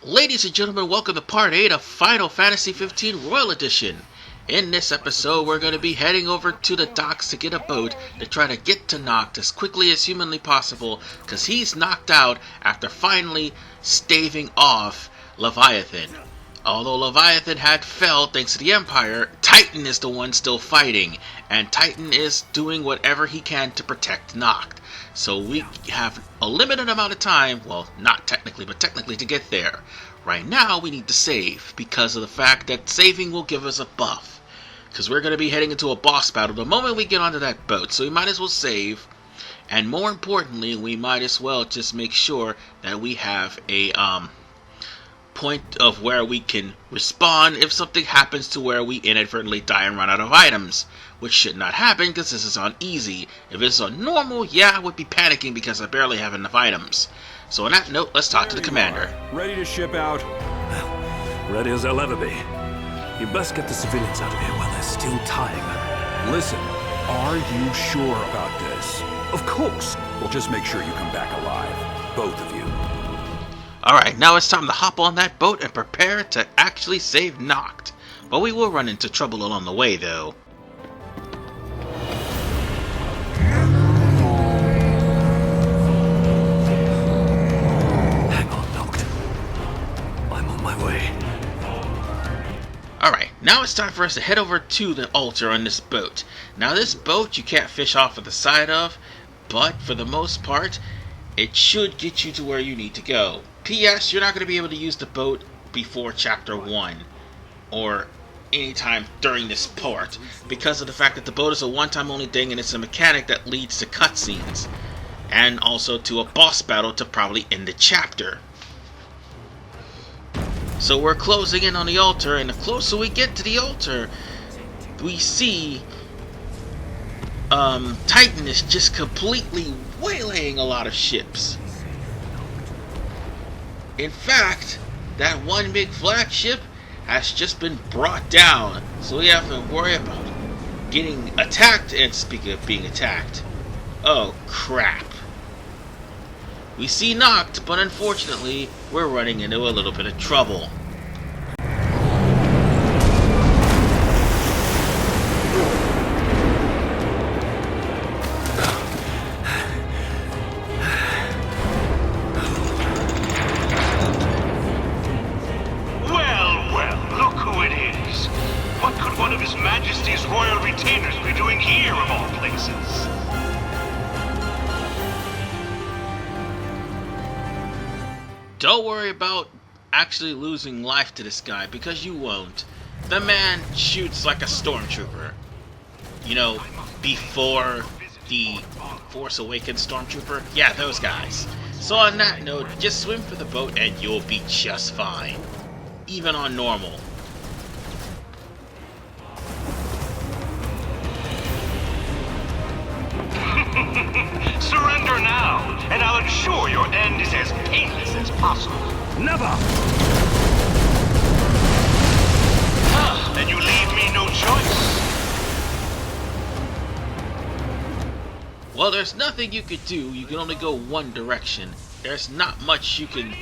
Ladies and gentlemen, welcome to part 8 of Final Fantasy XV Royal Edition. In this episode, we're going to be heading over to the docks to get a boat to try to get to Noct as quickly as humanly possible, because he's knocked out after finally staving off Leviathan. Although Leviathan had fell thanks to the Empire, Titan is the one still fighting, and Titan is doing whatever he can to protect Noct. So we have a limited amount of time, well, not technically, but technically to get there. Right now, we need to save, because of the fact that saving will give us a buff. Because we're going to be heading into a boss battle the moment we get onto that boat, so we might as well save. And more importantly, we might as well just make sure that we have a point of where we can respawn if something happens to where we inadvertently die and run out of items. Which should not happen because this is on easy. If it's on normal, yeah, I would be panicking because I barely have enough items. So on that note, let's talk to the commander. Ready to ship out? Ready as I'll ever be. You best get the civilians out of here while there's still time. Listen, are you sure about this? Of course. Well, just make sure you come back alive. Both of you. Alright, now it's time to hop on that boat and prepare to actually save Noct. But we will run into trouble along the way, though. Alright, now it's time for us to head over to the altar on this boat. Now this boat you can't fish off of the side of, but for the most part, it should get you to where you need to go. P.S. You're not going to be able to use the boat before Chapter 1, or anytime during this part, because of the fact that the boat is a one-time only thing and it's a mechanic that leads to cutscenes, and also to a boss battle to probably end the chapter. So we're closing in on the altar, and the closer we get to the altar, we see Titan is just completely waylaying a lot of ships. In fact, that one big flagship has just been brought down, so we have to worry about getting attacked. And speaking of being attacked, oh crap. We see Noct, but unfortunately, we're running into a little bit of trouble. Well, look who it is. What could one of His Majesty's royal retainers be doing here, of all places? Don't worry about actually losing life to this guy, because you won't. The man shoots like a stormtrooper. You know, before the Force Awakens stormtrooper? Yeah, those guys. So on that note, just swim for the boat and you'll be just fine. Even on normal. Surrender now, and I'll ensure your end is as painless as possible. Never! Then you leave me no choice. Well, there's nothing you could do. You can only go one direction. There's not much you can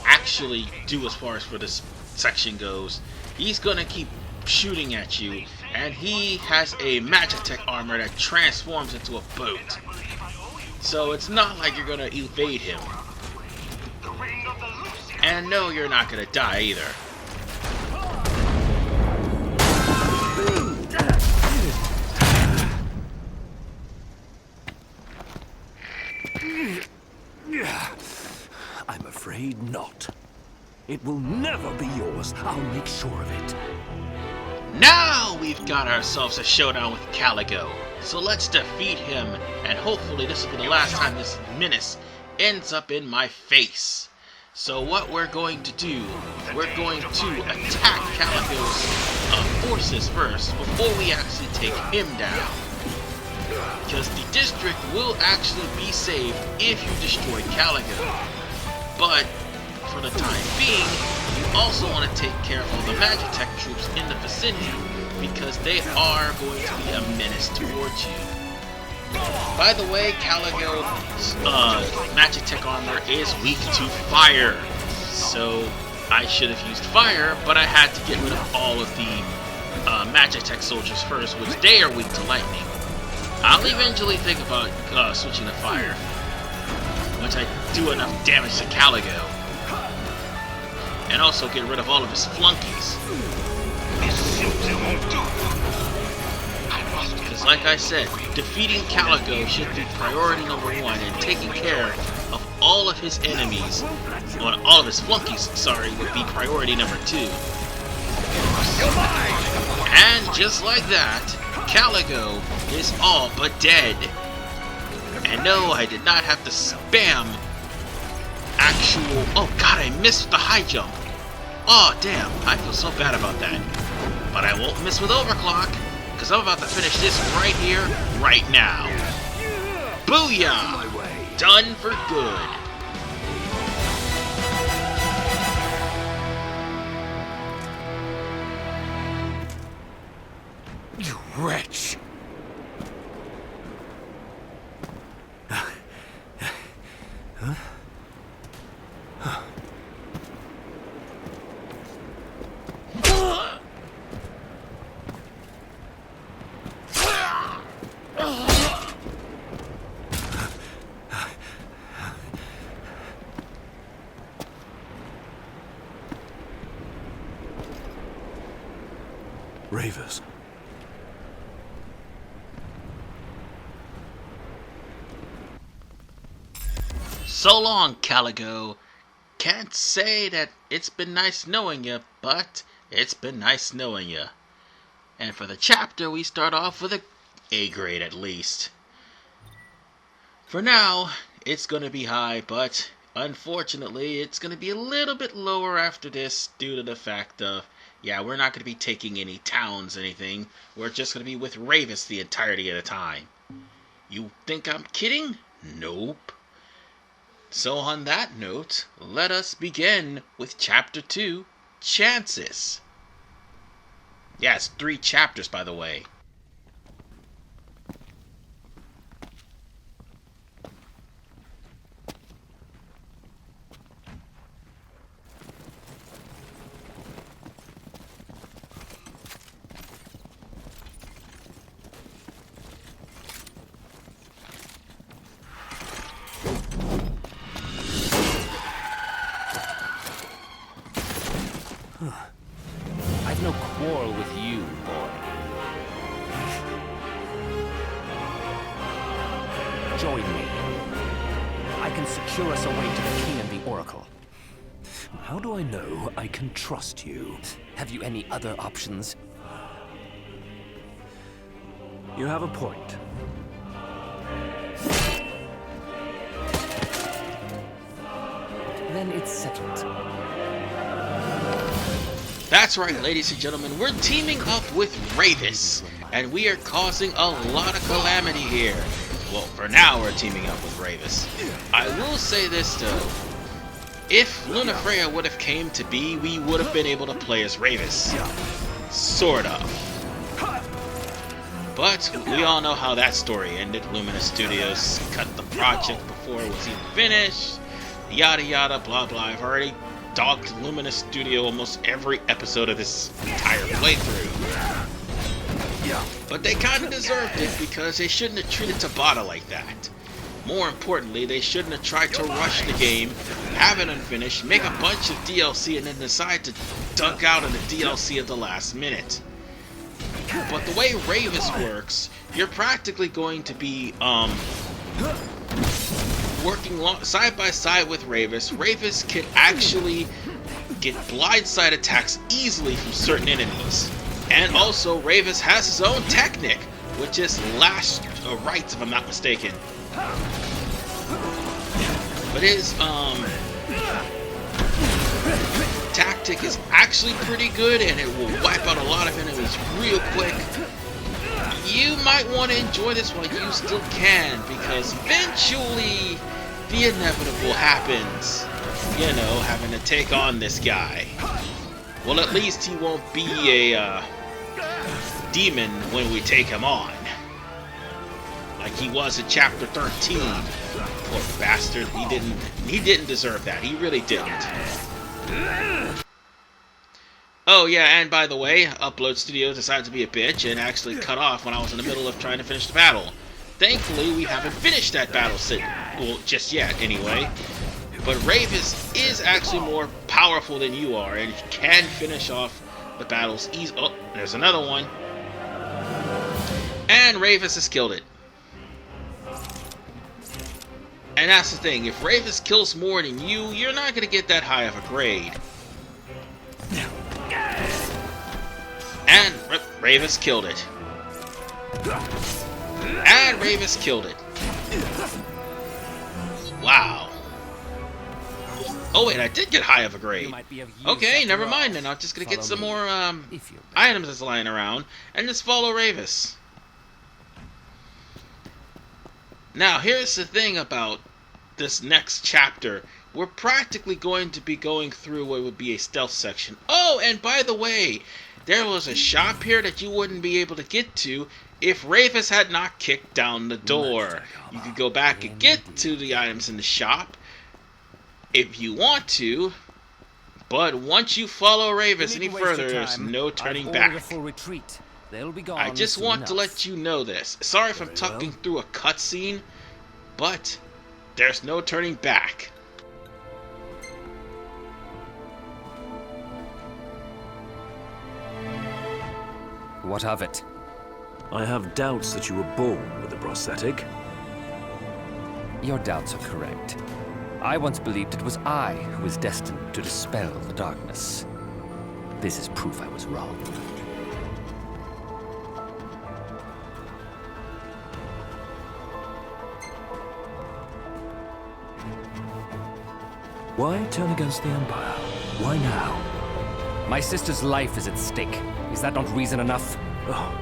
actually do as far as for this section goes. He's gonna keep shooting at you, and he has a Magitech armor that transforms into a boat. So it's not like you're gonna evade him. And no, you're not gonna die either. I'm afraid not. It will never be yours. I'll make sure of it. Now we've got ourselves a showdown with Caligo. So let's defeat him, and hopefully this will be the last time this menace ends up in my face. So what we're going to do, we're going to attack Caligo's forces first before we actually take him down. Because the district will actually be saved if you destroy Caligo. But for the time being, you also want to take care of all the Magitech troops in the vicinity, because they are going to be a menace towards you. By the way, Caligo's Magitech armor is weak to fire, so I should have used fire, but I had to get rid of all of the Magitech soldiers first, which they are weak to lightning. I'll eventually think about switching to fire once I do enough damage to Caligo. And also get rid of all of his flunkies. This simply won't do. I must Because like I said, defeating Caligo should be priority number 1, and taking care of all of his enemies, well, all of his flunkies, sorry, would be priority number 2. And just like that, Caligo is all but dead. And no, I did not have to spam actual... Oh god, I missed the high jump. Oh damn, I feel so bad about that. But I won't miss with overclock, because I'm about to finish this right here, right now. Booyah! Done for good. You wretch! Ravers. So long, Caligo. Can't say that it's been nice knowing you, but it's been nice knowing you. And for the chapter, we start off with a A grade at least. For now, it's gonna be high, but unfortunately, it's gonna be a little bit lower after this due to the fact of, yeah, we're not gonna be taking any towns, anything. We're just gonna be with Ravis the entirety of the time. You think I'm kidding? Nope. So on that note, let us begin with Chapter 2, Chances. Yeah, it's 3 chapters, by the way. I've no quarrel with you, boy. Join me. I can secure us a way to the King and the Oracle. How do I know I can trust you? Have you any other options? You have a point. Then it's settled. That's right, ladies and gentlemen, we're teaming up with Ravis, and we are causing a lot of calamity here. Well, for now, we're teaming up with Ravis. I will say this, though. If Lunafreya would have came to be, we would have been able to play as Ravis. Sort of. But we all know how that story ended. Luminous Studios cut the project before it was even finished. Yada yada, blah blah. I've already dogged Luminous Studio almost every episode of this entire playthrough. But they kinda deserved it because they shouldn't have treated Tabata like that. More importantly, they shouldn't have tried to rush the game, have it unfinished, make a bunch of DLC, and then decide to duck out of the DLC at the last minute. But the way Ravis works, you're practically going to be, working side by side with Ravis. Ravis can actually get blindside attacks easily from certain enemies. And also, Ravis has his own technique, which is Last Rites, if I'm not mistaken. But his, tactic is actually pretty good, and it will wipe out a lot of enemies real quick. You might want to enjoy this while you still can, because eventually the inevitable happens. You know, having to take on this guy. Well, at least he won't be a demon when we take him on. Like he was in Chapter 13. Poor bastard. He didn't deserve that. He really didn't. Oh yeah, and by the way, Upload Studio decided to be a bitch and actually cut off when I was in the middle of trying to finish the battle. Thankfully, we haven't finished that battle well, just yet anyway. But Ravus is actually more powerful than you are, and can finish off the battles easily. Oh, there's another one. And Ravus has killed it. And that's the thing, if Ravus kills more than you, you're not going to get that high of a grade. And Ravus killed it. And Ravus killed it. Wow. Oh wait, I did get high of a grade. Okay, never mind then. I'm just gonna get some more items that's lying around and just follow Ravus. Now here's the thing about this next chapter. We're practically going to be going through what would be a stealth section. Oh, and by the way, there was a shop here that you wouldn't be able to get to if Ravus had not kicked down the door. You could go back and get to the items in the shop if you want to, but once you follow Ravus any further, there's no turning back. I just want to let you know this. Sorry if I'm talking through a cutscene, but there's no turning back. What of it? I have doubts that you were born with a prosthetic. Your doubts are correct. I once believed it was I who was destined to dispel the darkness. This is proof I was wrong. Why turn against the Empire? Why now? My sister's life is at stake. Is that not reason enough? Oh,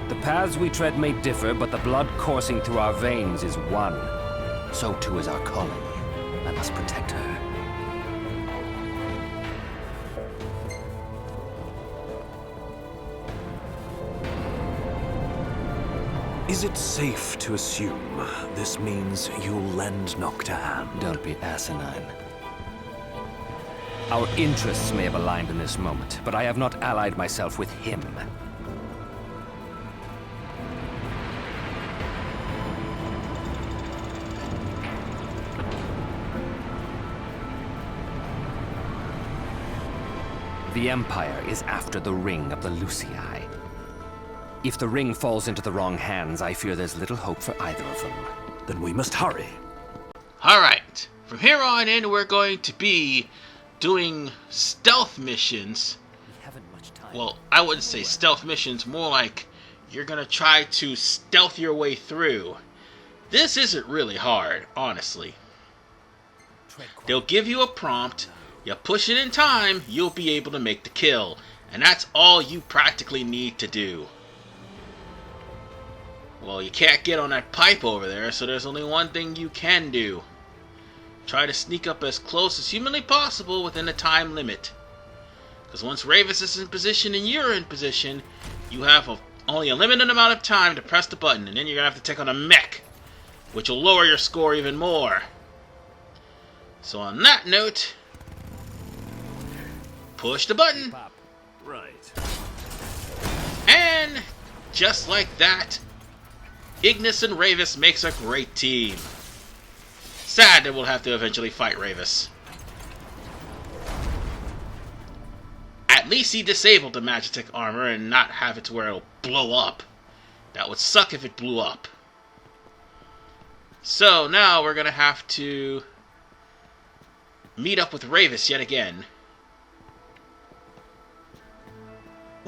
The paths we tread may differ, but the blood coursing through our veins is one. So too is our calling. I must protect her. is it safe to assume this means you'll lend Noct a hand? Don't be asinine. Our interests may have aligned in this moment, but I have not allied myself with him. The Empire is after the ring of the Lucii. If the ring falls into the wrong hands, I fear there's little hope for either of them. Then we must hurry. Alright, from here on in we're going to be doing stealth missions. We haven't much time. Well, I wouldn't say stealth missions, more like you're gonna try to stealth your way through. This isn't really hard, honestly. They'll give you a prompt, you push it in time, you'll be able to make the kill. And that's all you practically need to do. Well, you can't get on that pipe over there, so there's only one thing you can do. Try to sneak up as close as humanly possible within the time limit. Because once Ravus is in position and you're in position, you have only a limited amount of time to press the button, and then you're going to have to take on a mech, which will lower your score even more. So on that note, push the button. Right. And just like that, Ignis and Ravus makes a great team. Sad that we'll have to eventually fight Ravus. At least he disabled the Magitek armor and not have it to where it'll blow up. That would suck if it blew up. So now we're gonna have to meet up with Ravus yet again.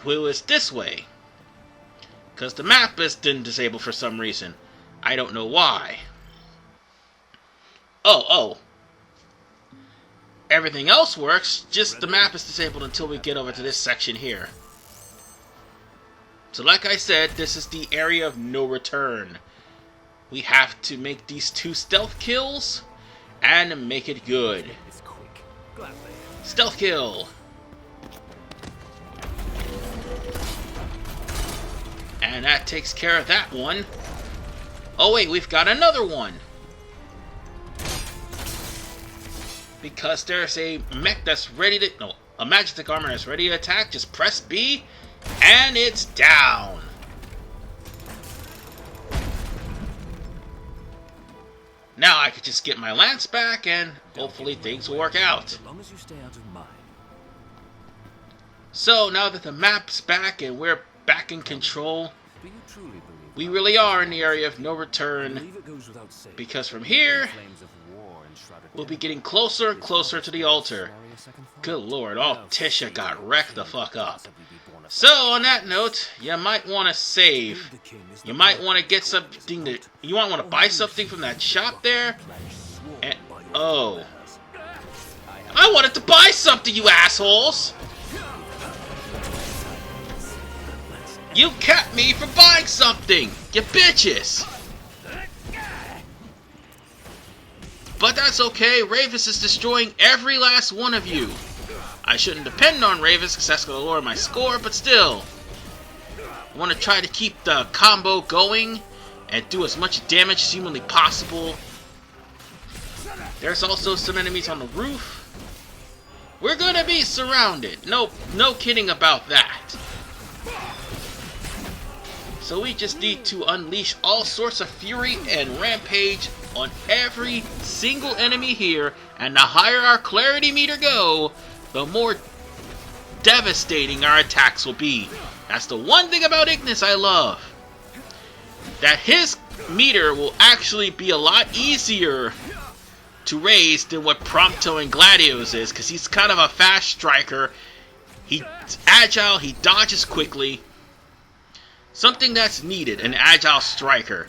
Who is this way? Because the map is didn't disable for some reason. I don't know why. Oh. Everything else works, just the map is disabled until we get over to this section here. So like I said, this is the area of no return. We have to make these 2 stealth kills and make it good. It's quick. Gladly. Stealth kill. And that takes care of that one. Oh wait, we've got another one. Because there's a mech that's ready to... No, A Magitek armor is ready to attack. Just press B, and it's down. Now I could just get my lance back, and hopefully things will work out. As long as you stay out of mine. So now that the map's back and we're back in control, Do you truly believe we really are in the area of no return, believe it goes without saying? because from here, Flames of war enshrouded we'll be death. getting closer and closer to the altar. Sorry, a second thought? Good lord, all Tisha got wrecked the fuck up. Possibly be born of So on that note, you might want to save. the king is the You might blood want to get something to. You might want to buy something from that shop there. sworn And by your oh, forebears. I wanted to buy something, you assholes! You kept me from buying something, you bitches! But that's okay, Ravis is destroying every last one of you. I shouldn't depend on Ravis because that's going to lower my score, but still. I want to try to keep the combo going and do as much damage as humanly possible. There's also some enemies on the roof. We're going to be surrounded. No kidding about that. So we just need to unleash all sorts of fury and rampage on every single enemy here, and the higher our clarity meter go, the more devastating our attacks will be. That's the one thing about Ignis I love. That his meter will actually be a lot easier to raise than what Prompto and Gladios is, because he's kind of a fast striker. He's agile, he dodges quickly. Something that's needed, an agile striker.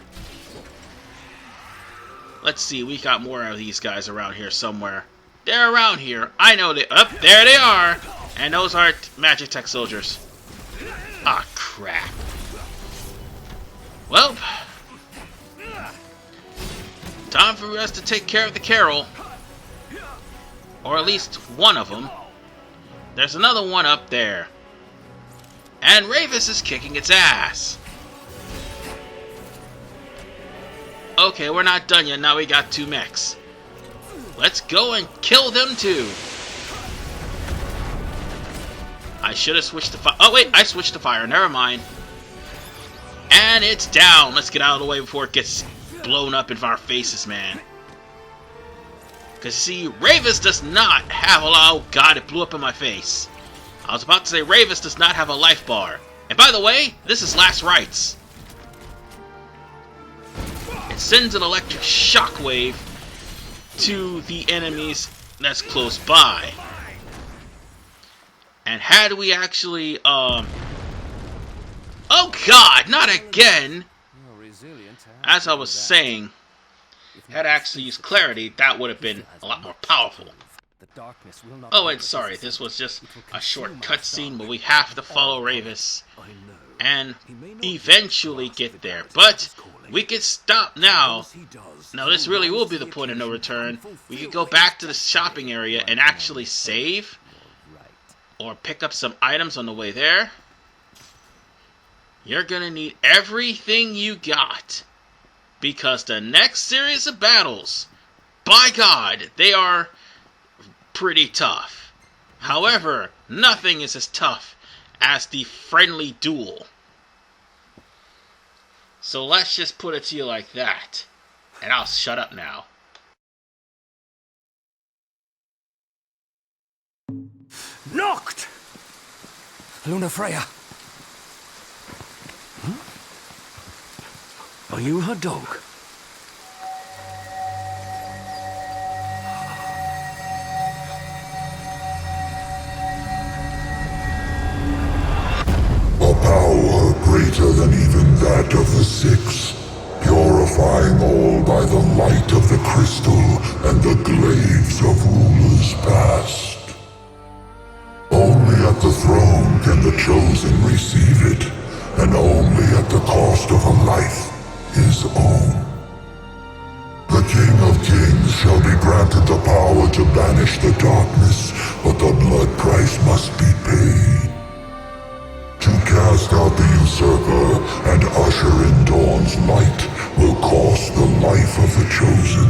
Let's see, we got more of these guys around here somewhere. They're around here. I know they... Up, there they are! And those aren't Magitek soldiers. Ah, crap. Well... time for us to take care of the Carol. Or at least one of them. There's another one up there. And Ravis is kicking its ass. Okay, we're not done yet. Now we got 2 mechs. Let's go and kill them too. I should have switched to fire. Oh wait, I switched to fire. Never mind. And it's down. Let's get out of the way before it gets blown up in our faces, man. Because see, Ravis does not have a... Oh god, it blew up in my face. I was about to say Ravis does not have a life bar. And by the way, this is Last Rites. It sends an electric shockwave to the enemies that's close by. And had we actually, Oh god, not again! You're resilient. As I was saying, had I actually used clarity, that would have been a lot more powerful. The darkness will not Oh, and sorry, this was just a short cutscene, but we have to follow Ravis I know. and eventually get there. But we can stop now. He does. Now this really will be the point of no return. We can go back to the shopping area and actually save or pick up some items on the way there. You're gonna need everything you got, because the next series of battles, by God, they are pretty tough. However, nothing is as tough as the friendly duel. So let's just put it to you like that. And I'll shut up now. Noct! Lunafreya! Are you her dog? A power greater than even that of the Six, purifying all by the light of the crystal and the glaives of rulers past. Only at the throne can the chosen receive it, and only at the cost of a life, his own. The King of Kings shall be granted the power to banish the darkness, but the blood price must be paid. To cast out the usurper and usher in dawn's light will cost the life of the chosen.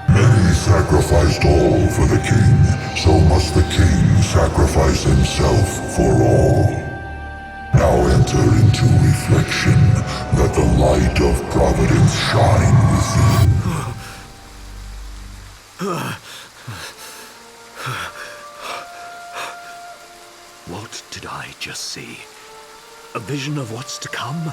Many sacrificed all for the king, so must the king sacrifice himself for all. Now enter into reflection, let the light of providence shine within. What did I just see? A vision of what's to come?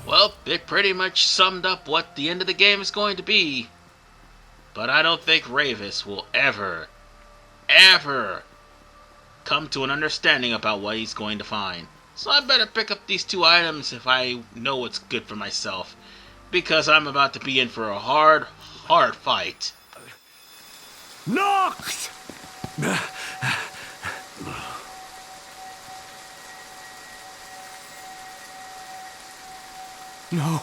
Well, it pretty much summed up what the end of the game is going to be. But I don't think Ravis will ever come to an understanding about what he's going to find. So I better pick up these 2 items if I know what's good for myself. Because I'm about to be in for a hard fight. Noct! No.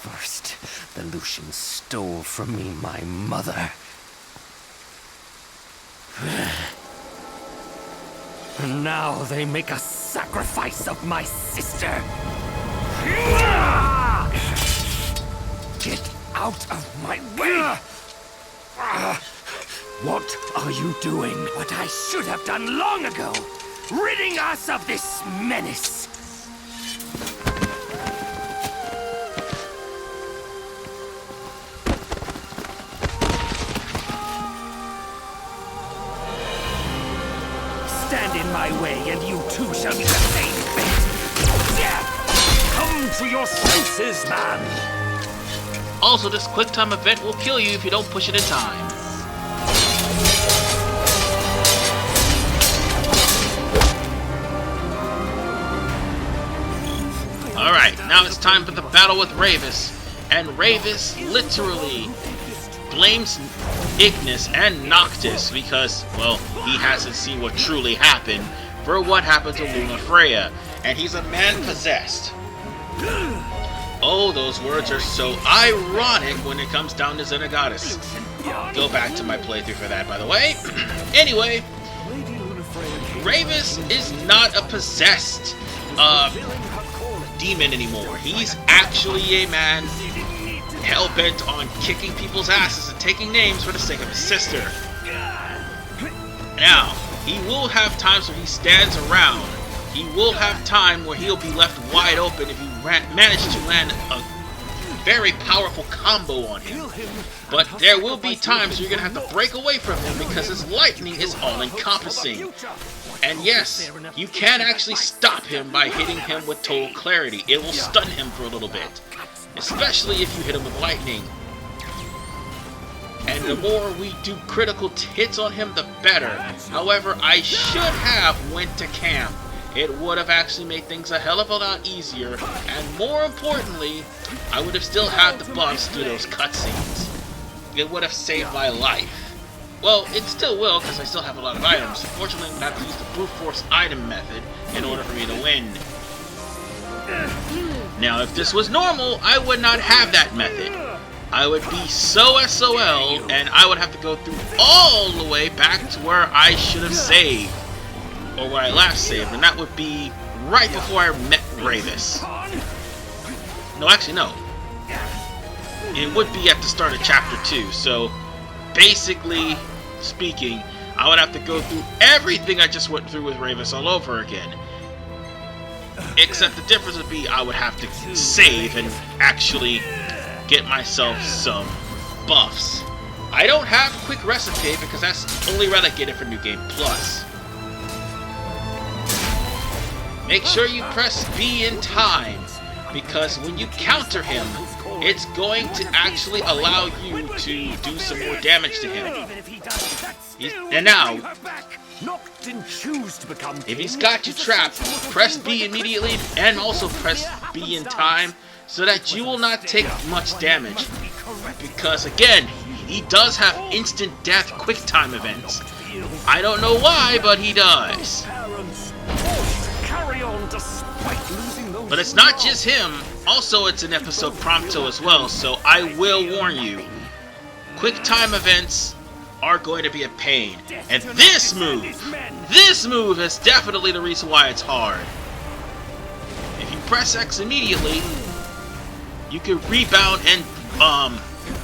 First, the Lucians stole from me my mother. And now they make a sacrifice of my sister. Get out of my way! What are you doing? What I should have done long ago! Ridding us of this menace! Stand in my way, and you too shall be the same fate! Come to your senses, man! Also, this quick time event will kill you if you don't push it in time. Alright, now it's time for the battle with Ravis. And Ravis literally blames Ignis and Noctis because, well, he hasn't seen what truly happened for what happened to Lunafreya. And he's a man possessed. Oh, those words are so ironic when it comes down to Xenogoddess. Go back to my playthrough for that, by the way. Anyway, Ravis is not a possessed demon anymore. He's actually a man hell-bent on kicking people's asses and taking names for the sake of his sister. Now, he will have times where he stands around. He will have time where he'll be left wide open if you manage to land a very powerful combo on him. But there will be times where you're going to have to break away from him because his lightning is all-encompassing. And yes, you can actually stop him by hitting him with total clarity. It will stun him for a little bit, especially if you hit him with lightning. And the more we do critical hits on him, the better. However, I should have went to camp. It would have actually made things a hell of a lot easier, and more importantly, I would have still had the buffs through those cutscenes. It would have saved my life. Well, it still will, because I still have a lot of items. Unfortunately, I'm going to have to use the brute force item method in order for me to win. Now, if this was normal, I would not have that method. I would be so SOL, and I would have to go through all the way back to where I should have saved. Or where I last saved, and that would be right before I met Ravis. No, actually, no. It would be at the start of Chapter 2, so basically speaking, I would have to go through everything I just went through with Ravis all over again. Except the difference would be I would have to save and actually get myself some buffs. I don't have Quick Recipeh because that's only relegated for New Game Plus. Make sure you press B in time, because when you counter him, it's going to actually allow you to do some more damage to him. And now, if he's got you trapped, press B immediately and also press B in time so that you will not take much damage. Because again, he does have instant death quick time events. I don't know why, but he does. But it's not just him. Also, it's an episode Prompto as well, so I will warn you. quick time events are going to be a pain. And this move is definitely the reason why it's hard. If you press X immediately, you can rebound and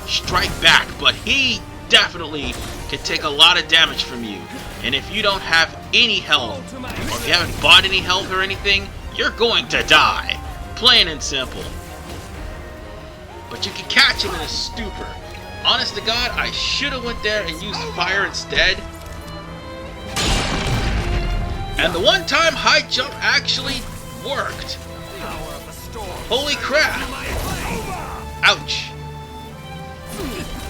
strike back, but he definitely can take a lot of damage from you. And if you don't have any health, or if you haven't bought any health or anything, you're going to die. Plain and simple. But you can catch him in a stupor. Honest to God, I should have went there and used fire instead. And the one time high jump actually worked. Holy crap. Ouch.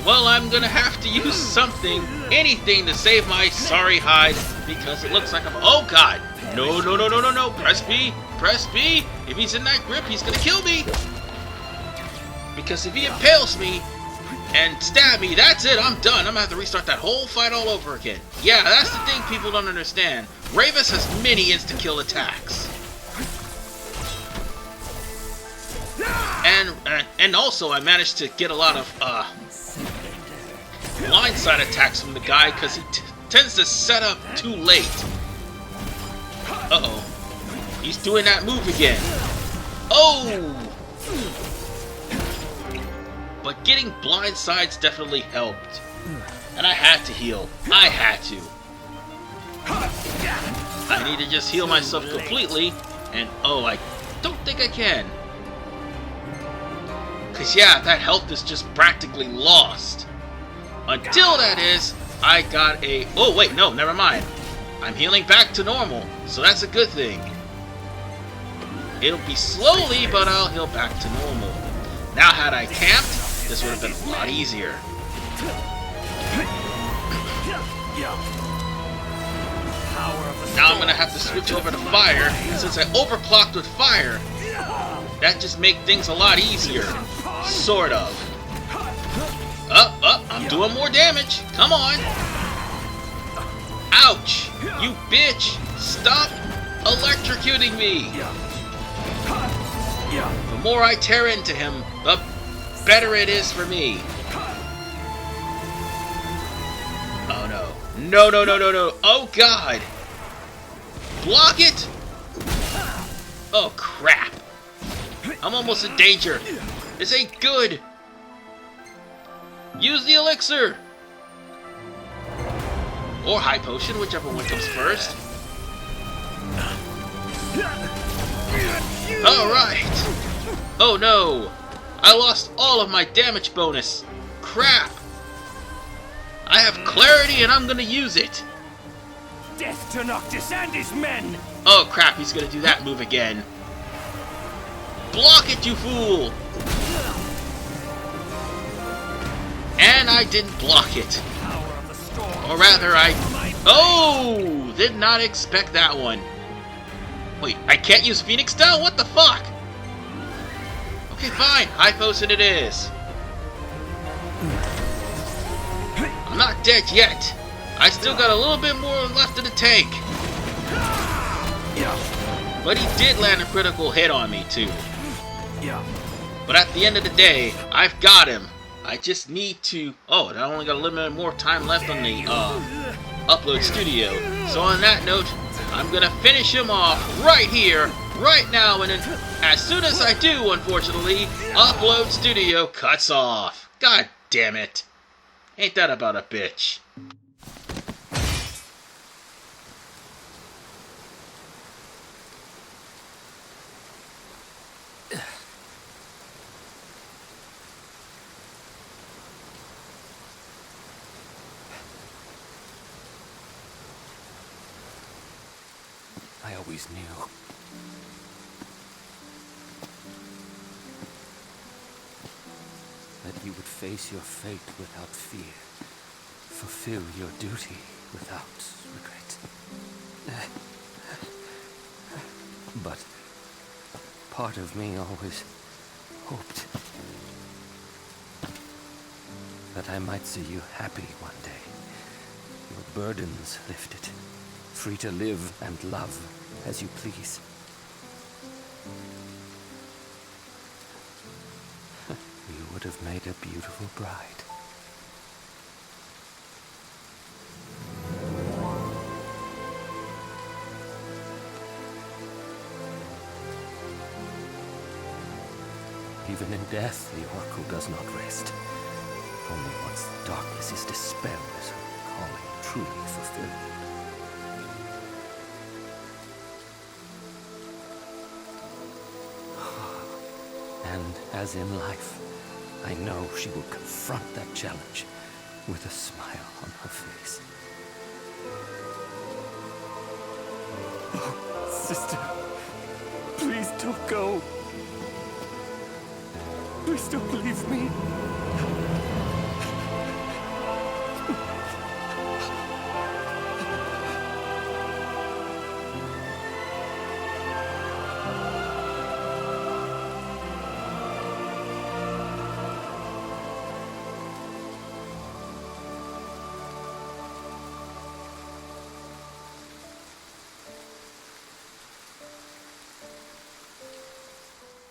Well, I'm gonna have to use something, anything to save my sorry hide, because it looks like I'm... Oh god! No, no, no, no, no, no! Press B! Press B! If he's in that grip, he's gonna kill me! Because if he impales me and stab me, that's it, I'm done. I'm gonna have to restart that whole fight all over again. Yeah, that's the thing people don't understand. Ravus has many insta-kill attacks. And also, I managed to get a lot of blindside attacks from the guy because he tends to set up too late. Uh-oh. He's doing that move again. Oh! But getting blindsides definitely helped. And I had to heal. I had to. I need to just heal myself completely. And oh, I don't think I can. Because yeah, that health is just practically lost. Until that is, I got a... Oh wait, no, never mind. I'm healing back to normal, so that's a good thing. It'll be slowly, but I'll heal back to normal. Now had I camped, this would have been a lot easier. Now I'm going to have to switch over to fire, since I overclocked with fire. That just makes things a lot easier. Sort of. I'm doing more damage. Come on. Ouch! You bitch! Stop electrocuting me! The more I tear into him, the better it is for me. Oh no. No, no, no, no, no. Oh god! Block it! Oh crap. I'm almost in danger. This ain't good. Use the elixir! Or high potion, whichever one comes first. Alright! Oh no! I lost all of my damage bonus! Crap! I have clarity and I'm gonna use it! Death to Noctis and his men! Oh crap, he's gonna do that move again. Block it, you fool! And I didn't block it. Or rather, Oh! Did not expect that one. Wait, I can't use Phoenix Down? What the fuck? Okay, fine. High potion it is. I'm not dead yet. I still got a little bit more left in the tank. But he did land a critical hit on me, too. But at the end of the day, I've got him. I just need to... Oh, I only got a little bit more time left on the upload studio. So on that note, I'm gonna finish him off right here, right now, and then as soon as I do, unfortunately, upload studio cuts off. God damn it. Ain't that about a bitch? I always knew. That you would face your fate without fear. Fulfill your duty without regret. But part of me always hoped that I might see you happy one day. Your burdens lifted. Free to live and love as you please. You would have made a beautiful bride. Even in death, the Oracle does not rest. Only once the darkness is dispelled is her calling truly fulfilled. And as in life, I know she will confront that challenge with a smile on her face. Oh, sister, please don't go. Please don't leave me.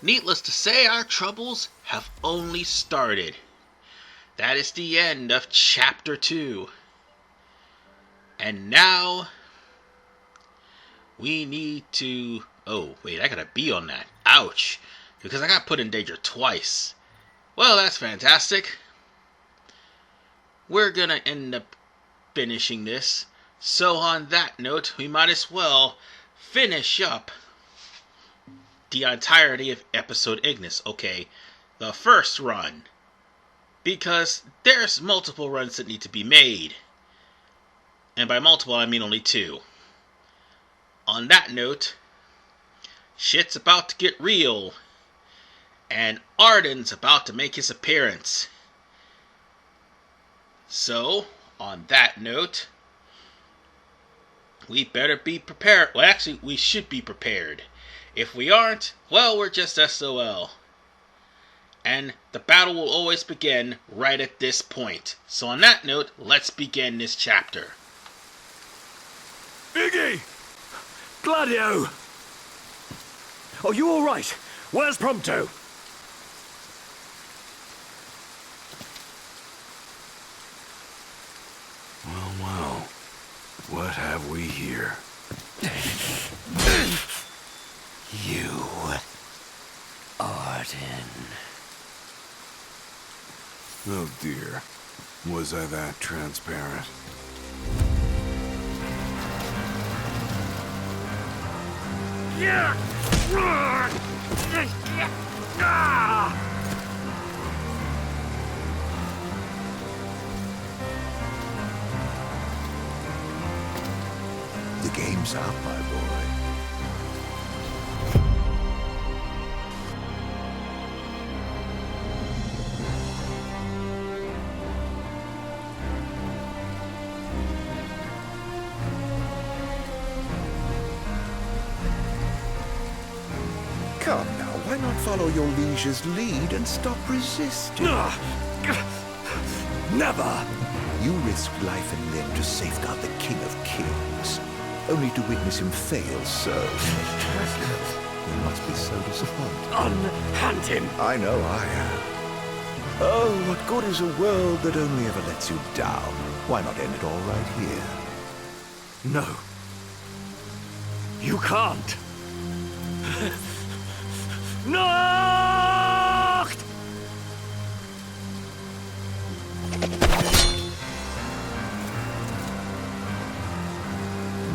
Needless to say, our troubles have only started. That is the end of Chapter 2. And now, we need to... Oh, wait, I got a B on that. Ouch. Because I got put in danger twice. Well, that's fantastic. We're gonna end up finishing this. So on that note, we might as well finish up the entirety of episode Ignis. Okay, the first run, because there's multiple runs that need to be made, and by multiple I mean only 2. On that note, shit's about to get real, and Ardyn's about to make his appearance. So on that note, we better be prepared. Well, actually, we should be prepared. If we aren't, well, we're just SOL. And the battle will always begin right at this point. So on that note, let's begin this chapter. Iggy! Gladio! Are you alright? Where's Prompto? Well, what have we here? You, Ardyn. Oh dear. Was I that transparent? The game's up, my boy. Come now, why not follow your liege's lead and stop resisting? Never! You risked life and limb to safeguard the King of Kings, only to witness him fail so. You must be so disappointed. Unhand him! I know I am. Oh, what good is a world that only ever lets you down? Why not end it all right here? No. You can't. Noct!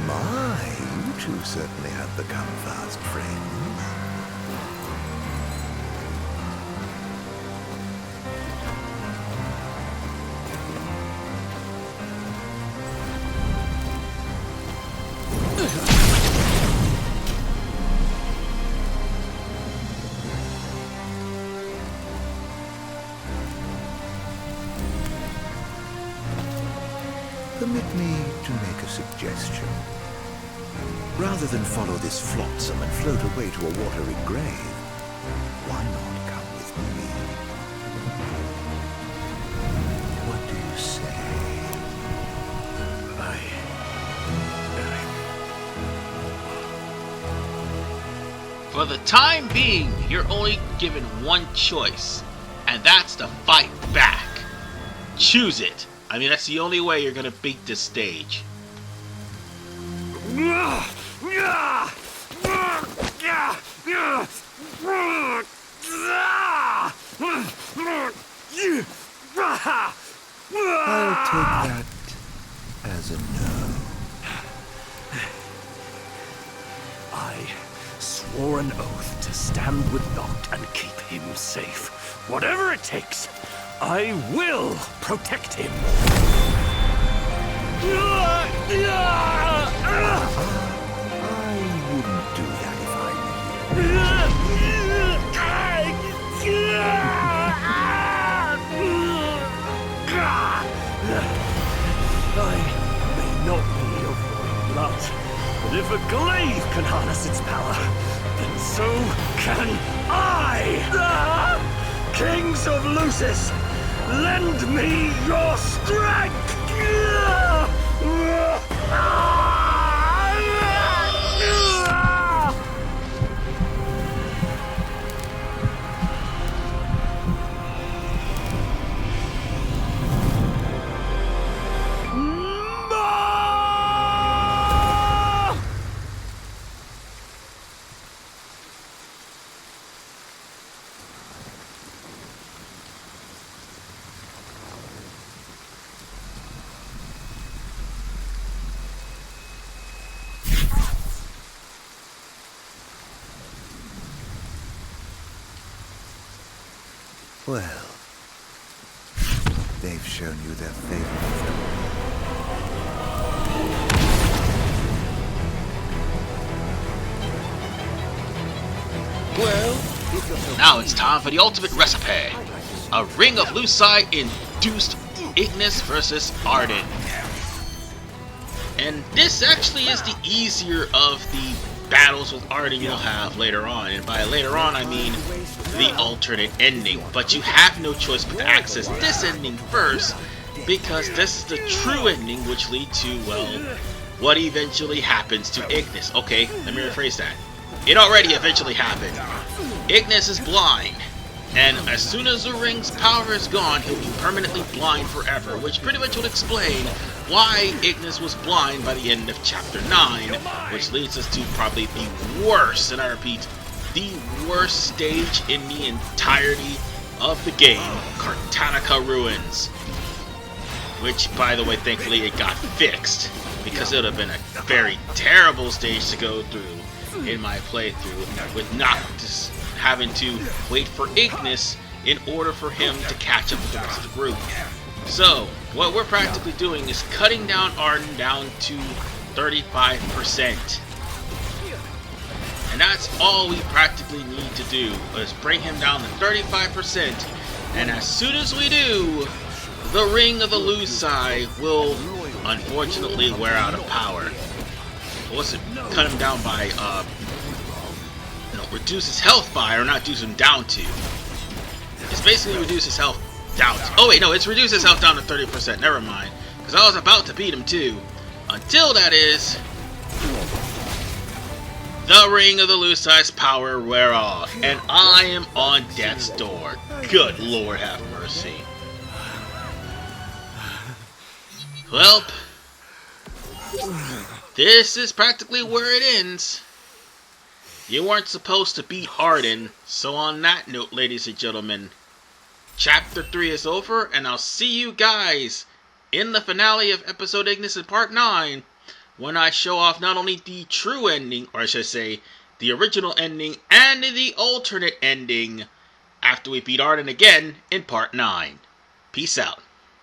My, you two certainly have become fast friends. Permit me to make a suggestion. Rather than follow this flotsam and float away to a watery grave, why not come with me? What do you say? For the time being, you're only given one choice, and that's to fight back. Choose it. I mean, that's the only way you're gonna beat this stage. I'll take that as a no. I swore an oath to stand with Noct and keep him safe. Whatever it takes, I will protect him. I wouldn't do that if I were I may not be of royal blood, but if a glaive can harness its power, then so can I! Kings of Lucis, lend me your strength! Well, they've shown you their favorite. Now it's time for the ultimate Recipeh. A Ring of Loqi induced Ignis versus Ardyn. And this actually is the easier of the battles with Ardyn you'll have later on. And by later on, I mean the alternate ending. But you have no choice but to access this ending first, because this is the true ending which leads to, well, what eventually happens to Ignis. Okay, let me rephrase that. It already eventually happened. Ignis is blind, and as soon as the ring's power is gone, he'll be permanently blind forever, which pretty much would explain why Ignis was blind by the end of Chapter 9, which leads us to probably the worst, and I repeat, the worst stage in the entirety of the game, Cartanica Ruins. Which, by the way, thankfully it got fixed, because it would have been a very terrible stage to go through in my playthrough, with Noctis having to wait for Ignis in order for him to catch up with the rest of the group. So, what we're practically doing is cutting down Ardyn down to 35%. And that's all we practically need to do, is bring him down to 35%, and as soon as we do, the Ring of the Loqi will unfortunately wear out of power. What's it? Cut him down by, reduce his health by, or not reduce him down to. It's basically reduce his health down to. Oh wait, no, it's reduce his health down to 30%. Never mind, because I was about to beat him too. Until that is, the Ring of the Loqi's power wear off, and I am on death's door. Good Lord have mercy. Welp, this is practically where it ends. You weren't supposed to beat Ardyn, so on that note, ladies and gentlemen, Chapter 3 is over, and I'll see you guys in the finale of Episode Ignis in Part 9, when I show off not only the true ending, or I should say, the original ending, and the alternate ending, after we beat Ardyn again in Part 9. Peace out.